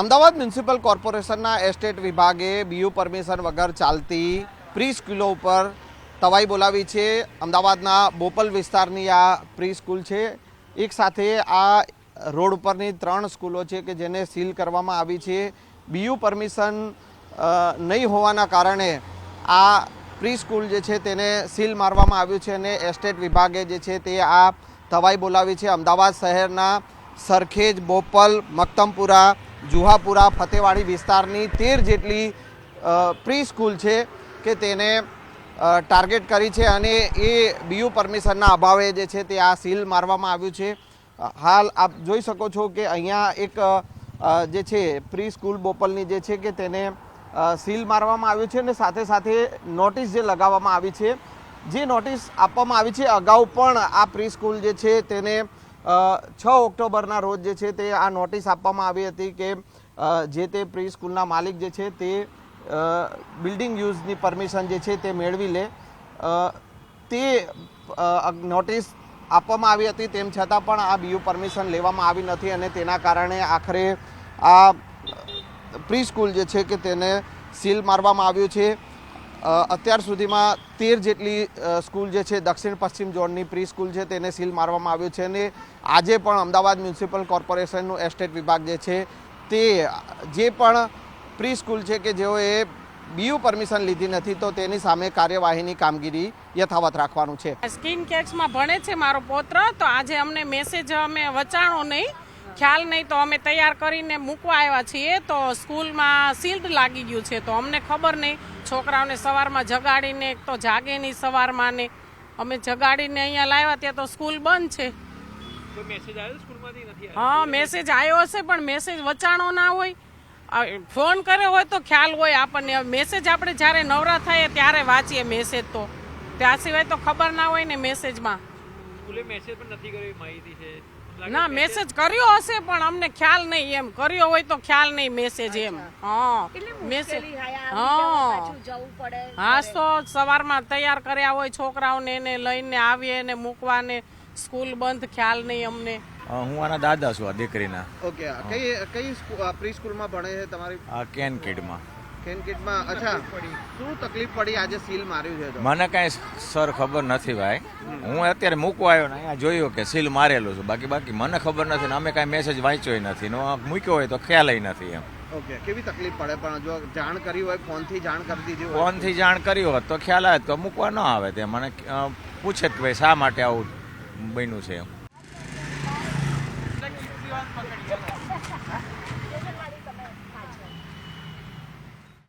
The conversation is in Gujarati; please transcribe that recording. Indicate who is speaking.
Speaker 1: અમદાવાદ મ્યુનિસિપલ કોર્પોરેશનના એસ્ટેટ વિભાગે બીયુ પરમિશન વગર ચાલતી પ્રી સ્કૂલો ઉપર તવાઈ બોલાવી છે। અમદાવાદના બોપલ વિસ્તારની આ પ્રી સ્કૂલ છે। એક સાથે આ રોડ ઉપરની 3 સ્કૂલો છે કે જેને સીલ કરવામાં આવી છે। બીયુ પરમિશન નહીં હોવાના કારણે આ પ્રી સ્કૂલ જે છે તેને સીલ મારવામાં આવ્યું છે અને એસ્ટેટ વિભાગે જે છે તે આ તવાઈ બોલાવી છે। અમદાવાદ શહેરના સરખેજ, બોપલ, મક્તમપુરા, જુહાપુરા, ફતેવાડી વિસ્તારની 13 જેટલી પ્રી સ્કૂલ છે કે તેને ટાર્ગેટ કરી છે અને એ બીયુ પરમિશનના અભાવે જે છે તે આ સીલ મારવામાં આવ્યું છે। હાલ આપ જોઈ શકો છો કે અહીંયા એક જે છે પ્રી સ્કૂલ બોપલની જે છે કે તેને સીલ મારવામાં આવ્યું છે અને સાથે સાથે નોટિસ જે લગાવવામાં આવી છે, જે નોટિસ આપવામાં આવી છે અગાઉ પણ આ પ્રી સ્કૂલ જે છે તેને 6 ઓક્ટોબરના રોજ જે છે તે આ નોટિસ આપવામાં આવી હતી કે જે તે પ્રી સ્કૂલના માલિક જે છે તે બિલ્ડિંગ યુઝની પરમિશન જે છે તે મેળવી લે, તે નોટિસ આપવામાં આવી હતી। તેમ છતાં પણ આ બીયુ પરમિશન લેવામાં આવી નથી અને તેના કારણે આખરે આ પ્રી સ્કૂલ જે છે કે તેને સીલ મારવામાં આવ્યું છે। અત્યાર સુધીમાં 13 જેટલી સ્કૂલ જે છે દક્ષિણ પશ્ચિમ ઝોનની પ્રી સ્કૂલ છે તેને સીલ મારવામાં આવ્યું છે અને આજે પણ અમદાવાદ મ્યુનિસિપલ કોર્પોરેશનનું એસ્ટેટ વિભાગ જે છે તે જે પણ પ્રી સ્કૂલ છે કે જેઓએ બીયુ પરમિશન લીધી નથી તો તેની સામે કાર્યવાહીની કામગીરી યથાવત રાખવાનું છે।
Speaker 2: સ્કીન કેટ્સમાં ભણે છે મારો પૌત્ર, તો આજે અમને મેસેજ અમે વચાણો નહીં, ખ્યાલ નહીં, તો અમે તૈયાર કરીને મૂકવા આવ્યા છીએ તો સ્કૂલમાં સીલ્ડ લાગી ગયું છે તો અમને ખબર નહીં। છોકરાઓને સવારમાં જગાડીને એક તો જાગે નહીં સવારમાં ને અમે જગાડીને અહીંયા લાવ્યા ત્યાં તો સ્કૂલ બંધ છે। હા, મેસેજ આવ્યો હશે પણ મેસેજ વચાણો ના હોય, ફોન કર્યો હોય તો ખ્યાલ હોય આપણને। મેસેજ આપણે જ્યારે નવરા થાય ત્યારે વાંચીએ મેસેજ, તો ત્યાં સિવાય તો ખબર ના હોય ને મેસેજમાં।
Speaker 3: સ્કૂલે મેસેજ પણ નથી કર્યો માહિતી છે
Speaker 2: ના, મેસેજ કર્યો હશે પણ અમને ખ્યાલ નહીં, એમ કર્યો હોય તો ખ્યાલ નહીં મેસેજ એમ। હા, મેસેજ હા, તો સવારમાં તૈયાર કર્યા હોય છોકરાઓને, એને લઈને આવીએ ને મૂકવાને, સ્કૂલ બંધ, ખ્યાલ નહીં અમને।
Speaker 4: હું આના દાદા છું, આ દીકરીના।
Speaker 1: ઓકે, કઈ પ્રી સ્કૂલમાં ભણે છે તમારી?
Speaker 4: આ કેન કિડમાં।
Speaker 1: કેનકીટમાં? અચ્છા, શું તકલીફ પડી આજે સીલ માર્યું છે?
Speaker 4: મને કાંઈ સર ખબર નથી ભાઈ, હું અત્યારે મૂકવા આવ્યો ને અહીંયા જોયું કે સીલ મારેલું છે, બાકી મને ખબર નથી ને અમે કાંઈ મેસેજ વાંચ્યો નથી ને મૂક્યો હોય તો ખ્યાલ નથી એમ।
Speaker 1: ઓકે, કેવી તકલીફ પડે પણ જો જાણ કરી હોય, ફોનથી જાણ કરી દીધી હોય?
Speaker 4: ફોનથી જાણ કરી હોત તો ખ્યાલ આવે તો મૂકવા ન આવે, તે મને પૂછે કે ભાઈ શા માટે આવું બન્યું છે એમ।